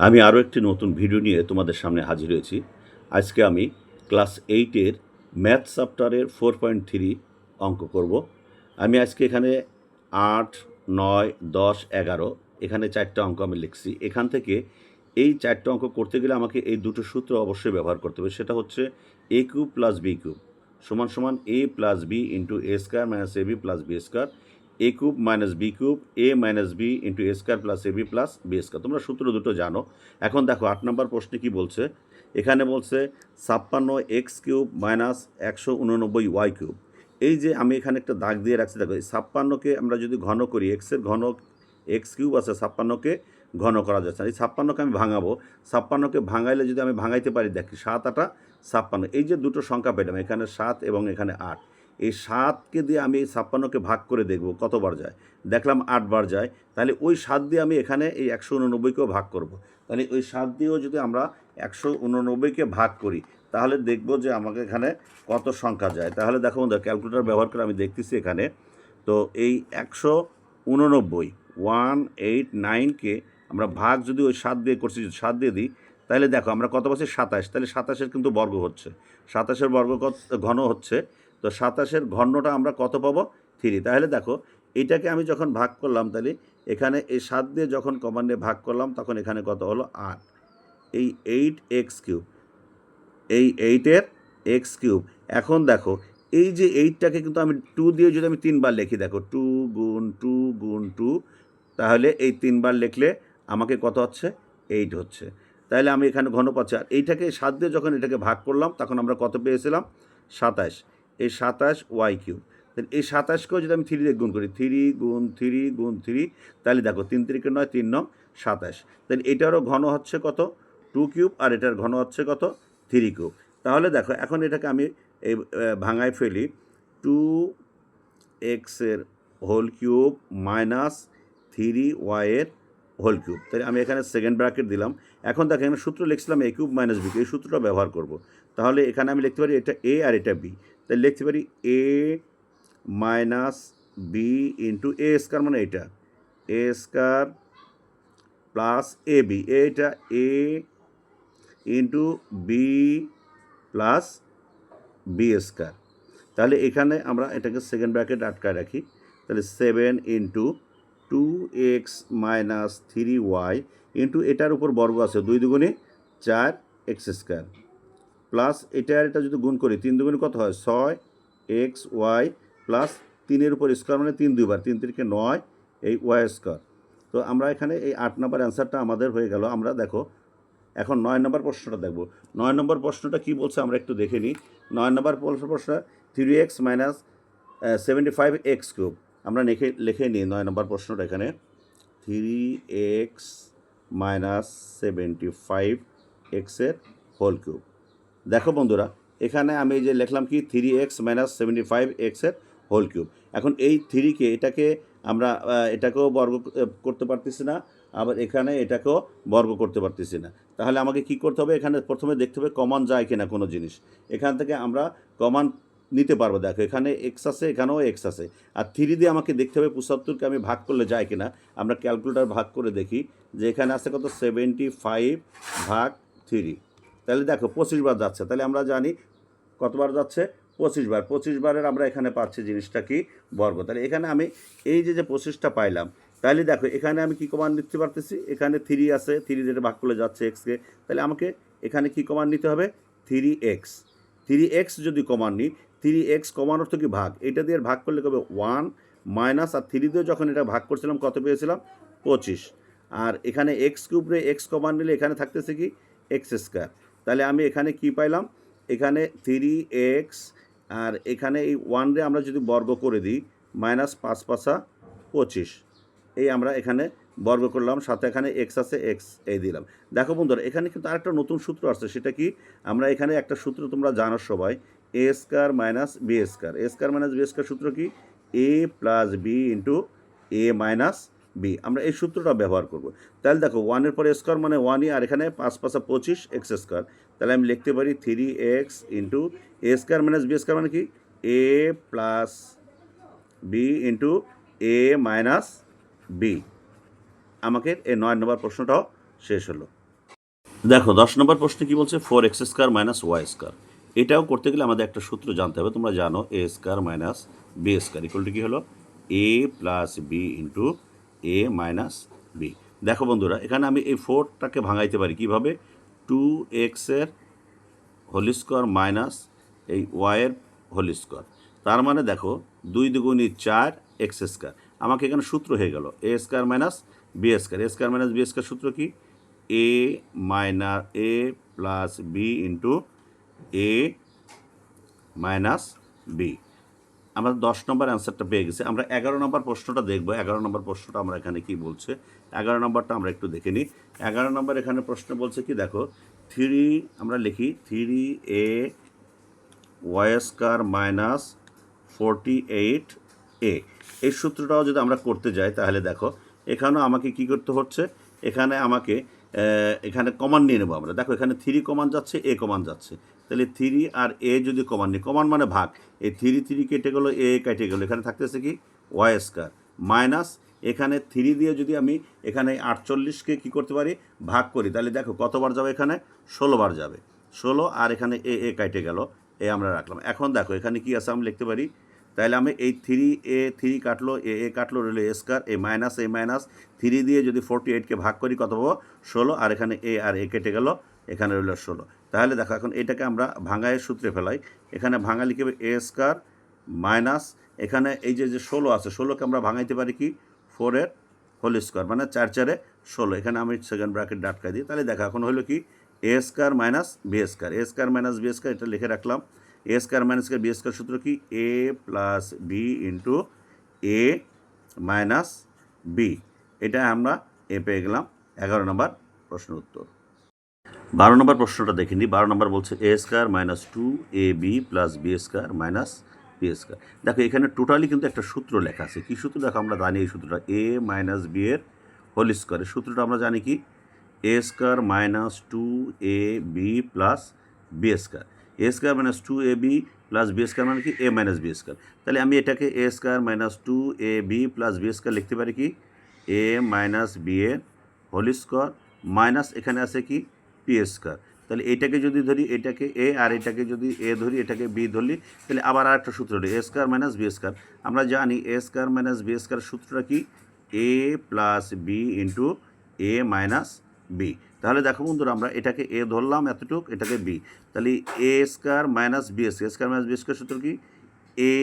আমি আরও একটি নতুন ভিডিও নিয়ে তোমাদের সামনে হাজির হয়েছি। আজকে আমি ক্লাস 8-এর ম্যাথ চ্যাপ্টারের 4.3 অঙ্ক করব। আমি আজকে এখানে 8, 9, 10, 11 এখানে 4টা অঙ্ক আমি লিখছি। এখান থেকে এই 4টা অঙ্ক করতে গেলে আমাকে এই দুটো সূত্র অবশ্যই ব্যবহার করতে হবে। সেটা হচ্ছে a cube plus b cube সমান সমান a plus b into a square minus ab plus b square, a cube minus b cube a minus b into a square plus a b plus b square. তোমরা সূত্র দুটো জানো। এখন দেখো 8 নম্বর প্রশ্নে কি বলছে। এখানে বলছে 56 x cube minus 189 y cube. এই যে আমি এখানে একটা দাগ দিয়ে রাখছি, দেখো এই 56কে আমরা যদি ঘন করি, এক্সের ঘন এক্স কিউব আছে, 56কে ঘন করা যাচ্ছে না। এই 56কে আমি ভাঙাবো, 56কে ভাঙাইলে যদি আমি ভাঙাইতে পারি, দেখি 7 8 56, এই যে দুটো সংখ্যা পেলাম, এখানে 7 এবং এখানে 8। এই 7কে দিয়ে আমি 56কে ভাগ করে দেখব কতবার যায়। দেখলাম 8 বার যায়। তাহলে ওই 7 দিয়ে আমি এখানে এই 189কেও ভাগ করব। তাহলে ওই 7 দিয়েও যদি আমরা 189কে ভাগ করি, তাহলে দেখব যে আমাকে এখানে কত সংখ্যা যায়। তাহলে দেখো বন্ধু, ক্যালকুলেটর ব্যবহার করে আমি দেখতেছি এখানে। তো এই 189 189কে আমরা ভাগ যদি ওই 7 দিয়ে করছি, যদি 7 দিয়ে দিই, তাহলে দেখো আমরা কত পাচ্ছি 27। তাহলে 27-এর কিন্তু বর্গ হচ্ছে, 27-এর বর্গ ঘন হচ্ছে। তো 27-এর ঘনটা আমরা কত পাবো? 3। তাহলে দেখো এটাকে আমি যখন ভাগ করলাম, তাহলে এখানে এই 7 দিয়ে যখন কমন নিয়ে ভাগ করলাম, তখন এখানে কত হলো? 8। এই 8x কিউব, এই 8-এর এক্স কিউব। এখন দেখো এই যে 8টাকে কিন্তু আমি 2 দিয়ে যদি আমি 3 বার লিখি, দেখো 2 গুণ 2 গুণ 2, তাহলে এই 3 বার লিখলে আমাকে কত হচ্ছে? 8 হচ্ছে। তাহলে আমি এখানে ঘন পাচ্ছি। আর এইটাকে 7 দিয়ে যখন এটাকে ভাগ করলাম, তখন আমরা কত পেয়েছিলাম? 27। এই 27 ওয়াই কিউব। তাহলে এই 27কেও যদি আমি 3 দিয়ে গুণ করি, 3 গুণ 3 গুণ 3, তাহলে দেখো 3 3 9, 3 9 27। তাহলে এটারও ঘন হচ্ছে কত? 2 কিউব। আর এটার ঘন হচ্ছে কত? 3 কিউব। তাহলে দেখো এখন এটাকে আমি এই ভাঙায় ফেলি। 2x-এর হোল কিউব মাইনাস 3y-এর হোল কিউব। তাহলে আমি এখানে সেকেন্ড ব্র্যাকেট দিলাম। এখন দেখো এখানে সূত্র লিখছিলাম a কিউব মাইনাস b, এই সূত্রটা ব্যবহার করব। তাহলে এখানে আমি লিখতে পারি এটা a আর এটা b। তাহলে লিখতে পারি a minus b into a square, মানে এটা a square plus a b, এটা a into b plus b square. তাহলে এখানে আমরা এটাকে সেকেন্ড ব্র্যাকেট আটকায় রাখি। তাহলে 7 into 2x minus 3y into এটার উপর বর্গ আছে 2 দুগুণে 4x স্কোয়ার, প্লাস এটা আর এটা যদি গুণ করি 3 দুগুণে কত হয়? 6xy প্লাস 3-এর উপর স্কোয়ার, মানে 3 2বার, 3 3 9, এই ওয়াই স্কোয়ার। তো আমরা এখানে এই 8 নম্বর অ্যান্সারটা আমাদের হয়ে গেল। আমরা দেখো এখন 9 নম্বর প্রশ্নটা দেখব। 9 নম্বর প্রশ্নটা কী বলছে আমরা একটু দেখে নিই। 9 নম্বর প্রশ্ন 3x মাইনাস 75x কিউব। আমরা লিখে নিই 9 নম্বর প্রশ্নটা এখানে 3x মাইনাস 75x-এর হোল কিউব। দেখো বন্ধুরা, এখানে আমি যে লিখলাম কি 3x মাইনাস 75x-এর হোল কিউব। এখন এই 3কে এটাকে আমরা এটাকেও বর্গ করতে পারতেছি না, আবার এখানে এটাকেও বর্গ করতে পারতেছি না। তাহলে আমাকে কি করতে হবে? এখানে প্রথমে দেখতে হবে কমন যায় কিনা কোনো জিনিস। এখান থেকে আমরা কমন নিতে পারবো। দেখো এখানে এক্স আছে, এখানেও এক্স আছে। আর 3 দিয়ে আমাকে দেখতে হবে 75কে আমি ভাগ করলে যায় কিনা। আমরা ক্যালকুলেটার ভাগ করে দেখি যে এখানে আছে কত? 75 ভাগ 3। তাহলে দেখো 25 বার যাচ্ছে। তাহলে আমরা জানি কতবার যাচ্ছে? 25 বার। 25 বারের আমরা এখানে পাচ্ছি জিনিসটা কি? বর্গ। তাহলে এখানে আমি এই যে 25টা পাইলাম, তাহলে দেখো এখানে আমি কি কমান নিতে পারতেছি? এখানে 3 আছে, 3 যেটা ভাগ করলে যাচ্ছে এক্সকে। তাহলে আমাকে এখানে কি কমান নিতে হবে? 3x। 3x যদি কমান নিই, 3x কমান অর্থ কি? ভাগ। এটা দিয়ে ভাগ করলে কবে? 1 মাইনাস, আর 3 দিয়ে যখন এটা ভাগ করছিলাম কত পেয়েছিলাম? 25। আর এখানে এক্স কিউবরে এক্স কমান নিলে এখানে থাকতেছে কি? X square. তাহলে আমি এখানে কি পাইলাম? এখানে 3x, আর এখানে এই 1 রে আমরা যদি বর্গ করে দিই, মাইনাস 5 5 25, এই আমরা এখানে বর্গ করলাম, সাথে এখানে এক্স আছে, এক্স এই দিলাম। দেখো বন্ধুরা, এখানে কিন্তু আরেকটা নতুন সূত্র আসছে। সেটা কি? আমরা এখানে একটা সূত্র তোমরা জানো সবাই, এ স্কোয়ার মাইনাস বি স্কোয়ার। এ স্কোয়ার মাইনাস বি স্কোয়ার সূত্র কি? এ plus b into a minus b. আমরা এই সূত্রটা ব্যবহার করব। তাহলে দেখো 1-এর পরে স্কোয়ার মানে 1ই, আর এখানে 5 5 25 এক্স স্কোয়ার। তাহলে আমি লিখতে পারি 3x into a square minus B square, মানে কি? এ plus b into a minus B. আমাকে এই 9 নম্বর প্রশ্নটাও শেষ হলো। দেখো 10 নম্বর প্রশ্নে কি বলছে, 4x² মাইনাস y²। এটাও করতে গেলে আমাদের একটা সূত্র জানতে হবে, তোমরা জানো a² minus b² equal to কী হলো, a plus b into a minus b. দেখো বন্ধুরা, এখানে আমি এই 4টাকে ভাঙাইতে পারি কীভাবে, 2x এর হোল স্কোয়ার মাইনাস এই ওয়াইয়ের হোল স্কোয়ার। তার মানে দেখো 2 দুগুণী 4 x²। আমাকে এখানে সূত্র হয়ে গেল a² minus b²। a² minus b² সূত্র কি, a minus a plus b into a minus b. আমরা 10 নম্বর অ্যান্সারটা পেয়ে গেছি। আমরা 11 নম্বর প্রশ্নটা দেখব। 11 নম্বর প্রশ্নটা আমরা এখানে কি বলছে, 11 নম্বরটা আমরা একটু দেখে নিই। 11 নম্বর এখানে প্রশ্ন বলছে কি, দেখো 3, আমরা লিখি 3a y² মাইনাস 48a। এই সূত্রটাও যদি আমরা করতে যাই তাহলে দেখো এখানেও আমাকে কি করতে হচ্ছে, এখানে আমাকে এখানে কমান নিয়ে নেবো আমরা। দেখো এখানে 3 কমান যাচ্ছে, এ কমান যাচ্ছে, তাহলে 3 আর এ যদি কমান নিই, কমান মানে ভাগ, এই 3 কেটে গেলো, এ কেটে গেলো, এখানে থাকতেছে কি y² মাইনাস এখানে 3 দিয়ে যদি আমি এখানে 48কে কী করতে পারি, ভাগ করি, তাহলে দেখো কতবার যাবে, এখানে 16 বার যাবে, 16, আর এখানে এ কেটে গেল, এ আমরা রাখলাম। এখন দেখো এখানে কি আছে আমি লিখতে পারি, তাহলে আমি এই 3 কাটলো, এ কাটলো, রইল a², এ মাইনাস 3 দিয়ে যদি 48কে ভাগ করি কত পাবো, 16, আর এখানে এ কেটে গেল, এখানে রইল 16। তাহলে দেখো এখন এটাকে আমরা ভাঙায়ের সূত্রে ফেলাই, এখানে ভাঙা লিখে a² মাইনাস এখানে এই যে 16 আছে, 16কে আমরা ভাঙাইতে পারি কি 4 হোল স্কোয়ার, মানে 4 4 16, এখানে আমি সেকেন্ড ব্র্যাকেট ডাটকাই দিই, তাহলে দেখো এখন হলো কি a² minus b², minus b², এটা লিখে রাখলাম। a² মাইনাস b² সূত্র কি, a plus b into a minus b. এটা আমরা এ পেয়ে গেলাম 11 নম্বর প্রশ্নের উত্তর। 12 নম্বর প্রশ্নটা দেখে নিই। 12 নম্বর বলছে a² minus 2ab plus b² minus b²। দেখো এখানে টোটালি কিন্তু একটা সূত্র লেখা আছে। কী সূত্র দেখো, আমরা জানি এই সূত্রটা, a মাইনাস বি এর হোল স্কোয়ারের সূত্রটা আমরা জানি কি, a² minus 2ab plus b²। a² minus 2ab plus b² মানে কি a মাইনাস b²। তাহলে আমি এটাকে a² minus 2ab plus b² লিখতে পারি কি a মাইনাস বি এর হোল স্কোয়ার মাইনাস এখানে আছে কি p²। তাহলে এটাকে যদি ধরি, এটাকে এ, আর এটাকে যদি এ ধরি, এটাকে বি ধরলি, তাহলে আবার আর একটা সূত্র হলো a² মাইনাস b²। আমরা জানি a² মাইনাস b² সূত্রটা কি, এ plus b into a minus B. তাহলে দেখো বন্ধুরা, আমরা এটাকে এ ধরলাম এতটুক, এটাকে বি, তাহলে a² minus b², minus b² সূত্র কি এ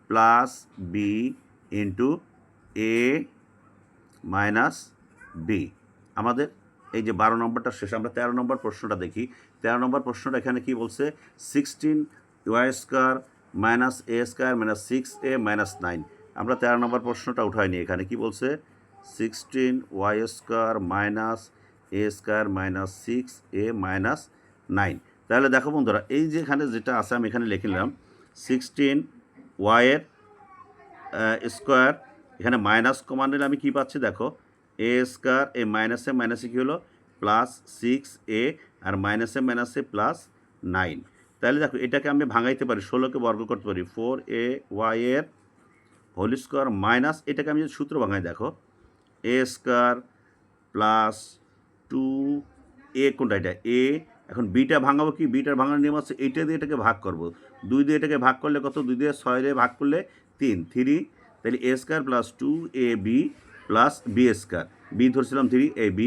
plus b into a minus B. আমাদের এই যে 12 নম্বরটা শেষ। আমরা 13 নম্বর প্রশ্নটা দেখি। 13 নম্বর প্রশ্নটা এখানে কি বলছে, 16y² minus a² minus 6a minus 9। আমরা 13 নম্বর প্রশ্নটা উঠাইনি, এখানে কি বলছে 16y² minus a² minus 6a minus 9। তাহলে দেখো বন্ধুরা, এই যে এখানে যেটা আছে আমি এখানে লিখে নিলাম 16y এর স্কোয়ার, এখানে মাইনাস কমান নিলে আমি কী পাচ্ছি, দেখো a², এ মাইনাসে কী হলো প্লাস 6a, আর মাইনাসে প্লাস 9। তাহলে দেখো এটাকে আমি ভাঙাইতে পারি, 16কে বর্গ করতে পারি, 4ay এর হোল স্কোয়ার মাইনাস এটাকে আমি যদি সূত্র ভাঙাই, দেখো a² প্লাস 2a, কোনটা এটা এ। এখন বিটা ভাঙাবো কি, বিটার ভাঙানোর নিয়ম আছে, এইটা দিয়ে এটাকে ভাগ করব, 2 দিয়ে এটাকে ভাগ করলে কত, 2 দিয়ে 6 দিয়ে ভাগ করলে 3, তাহলে a² plus 2ab plus b², B ধরছিলাম 3ab²।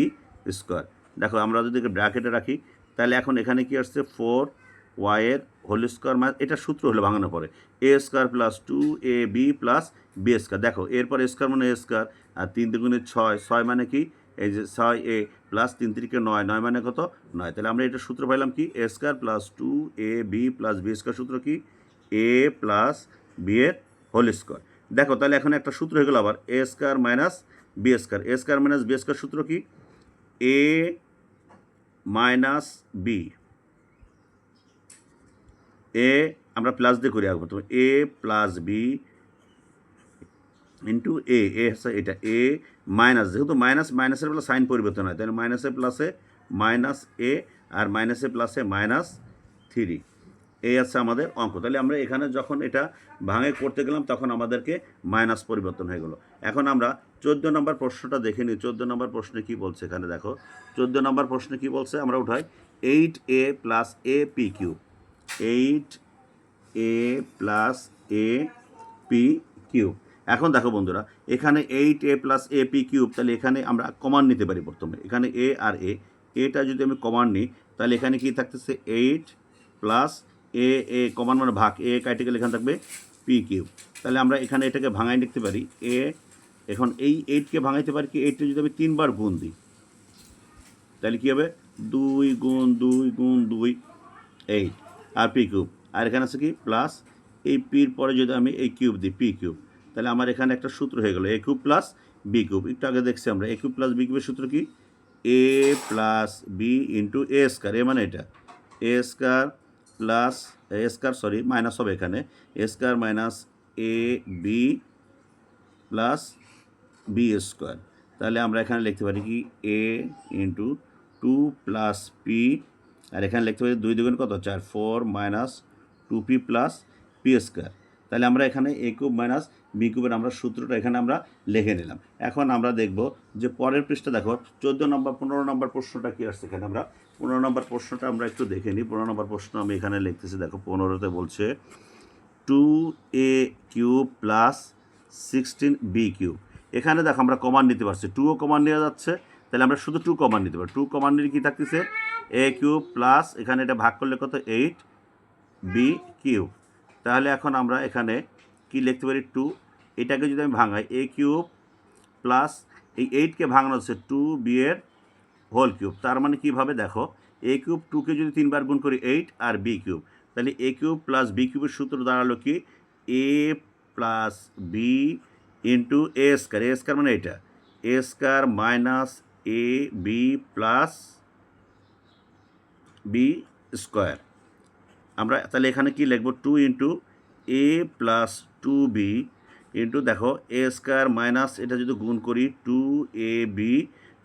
দেখো আমরা যদি ব্র্যাকেটে রাখি, তাহলে এখন এখানে কি আসছে 4y এর হোল স্কোয়ার, মানে এটা সূত্র হলো ভাঙানোর পরে a² plus 2ab plus b²। দেখো এরপর স্কোয়ার মানে a², আর 3 দুগুণে 6, 6 মানে কি এই যে 6a প্লাস 3 3কে 9, 9 মানে কত 9। তাহলে আমরা এটা সূত্র পাইলাম কি a² plus 2ab plus b² সূত্র কি a প্লাস বি এর হোল স্কোয়ার। দেখো তাহলে এখন একটা সূত্র হয়ে গেল আবার a² minus b², a² minus b² সূত্র কি a মাইনাস বি, এ আমরা প্লাস দিয়ে করে রাখবো, তো এ প্লাস বি ইন্টু এ হচ্ছে এটা এ মাইনাস, যেহেতু মাইনাসের প্লাস সাইন পরিবর্তন হয়, তাহলে মাইনাসে প্লাসে মাইনাস এ, আর মাইনাসে প্লাসে মাইনাস 3, এই আছে আমাদের অঙ্ক। তাহলে আমরা এখানে যখন এটা ভাঙে করতে গেলাম তখন আমাদেরকে মাইনাস পরিবর্তন হয়ে গেলো। এখন আমরা 14 নম্বর প্রশ্নটা দেখে নিই। 14 নম্বর প্রশ্নে কী বলছে এখানে দেখো। 14 নম্বর প্রশ্নে কী বলছে আমরা উঠাই 8a plus A P cube. 8a plus A P cube. এখন দেখো বন্ধুরা, এখানে 8a plus A P cube, তাহলে এখানে আমরা কমান নিতে পারি প্রথমে। এখানে এ আর এটা যদি আমি কমান নিই, তাহলে এখানে কি থাকতেছে 8 প্লাস এ কমান মানে ভাগ, এ কাটে গেলে এখানে থাকবে পি কিউব। তাহলে আমরা এখানে এটাকে ভাঙাই লিখতে পারি এ। এখন এই 8কে ভাঙাইতে পারি কি, 8কে যদি আমি 3 বার গুণ দিই তাহলে কী হবে 2 গুণ 2 গুণ 2 8 আর পি কিউব। আর এখানে আছে কি প্লাস এই পির পরে যদি আমি এই কিউব দিই পি কিউব, তাহলে আমার এখানে একটা সূত্র হয়ে গেল এ কিউব প্লাস বি কিউব। একটু আগে দেখছি আমরা এ কিউব প্লাস বি কিউবের সূত্র কি এ প্লাস বি ইন্টু এ স্কয়ার। এ মানে এটা এ স্কয়ার প্লাস এ স্কয়ার, সরি মাইনাস হবে এখানে এ স্কয়ার মাইনাস এ বি প্লাস বি স্কোয়ার। তাহলে আমরা এখানে লিখতে পারি কি এ ইন্টু 2 প্লাস পি, আর এখানে লিখতে পারি 2 দুগুণ কত 4, 4 minus 2p plus P square. তাহলে আমরা এখানে এ কিউব মাইনাস বি কিউবের আমরা সূত্রটা এখানে আমরা লিখে নিলাম। এখন আমরা দেখব যে পরের পৃষ্ঠা দেখো 14 নম্বর 15 নম্বর প্রশ্নটা কী আসছে এখানে। আমরা 15 নম্বর প্রশ্নটা আমরা একটু দেখে নিই। 15 নম্বর প্রশ্ন আমি এখানে লিখতেছি দেখো। 15তে বলছে 2a cube plus 16b cube. এখানে দেখো আমরা কমান নিতে পারছি, 2ও কমান নেওয়া যাচ্ছে, তাহলে আমরা শুধু 2 কমান নিতে পারি। 2 কমান নিলে কী থাকতেছে এ কিউব প্লাস এখানে এটা ভাগ করলে কত 8b কিউব। তাহলে এখন আমরা এখানে কি লিখতে পারি 2, এটাকে যদি আমি ভাঙাই এ কিউব প্লাস এই 8কে ভাঙানো হচ্ছে 2b এর হোল কিউব। তার মানে কীভাবে দেখো এ কিউব 2কে যদি 3 বার গুণ করি 8 আর বি কিউব, তাহলে এ কিউব প্লাস বি কিউবের সূত্র দাঁড়ালো কি এ প্লাস বি ইন্টু এ স্কয়ার। এ স্কয়ার মানে এটা এ স্কয়ার মাইনাস এ বি প্লাস বি স্কোয়ার। আমরা তাহলে এখানে কি লিখব 2 ইন্টু এ প্লাস 2b ইন্টু দেখো এ স্কয়ার মাইনাস এটা যদি গুণ করি 2ab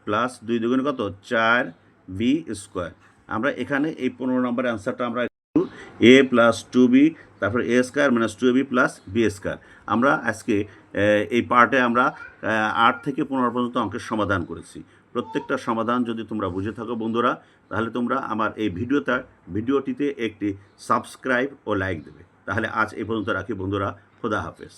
প্লাস 2 দুগুণ কত 4b স্কোয়ার। আমরা এখানে এই 15 নম্বর অ্যান্সারটা আমরা এ প্লাস 2b তারপর a square minus 2ab plus b square. আমরা আজকে এই পার্টে আমরা 8 থেকে 15 পর্যন্ত অঙ্কের সমাধান করেছি। প্রত্যেকটা সমাধান যদি তোমরা বুঝে থাকো বন্ধুরা, তাহলে তোমরা আমার এই ভিডিওটিতে একটি সাবস্ক্রাইব ও লাইক দেবে। তাহলে আজ এই পর্যন্ত রাখি বন্ধুরা, খোদা হাফেজ।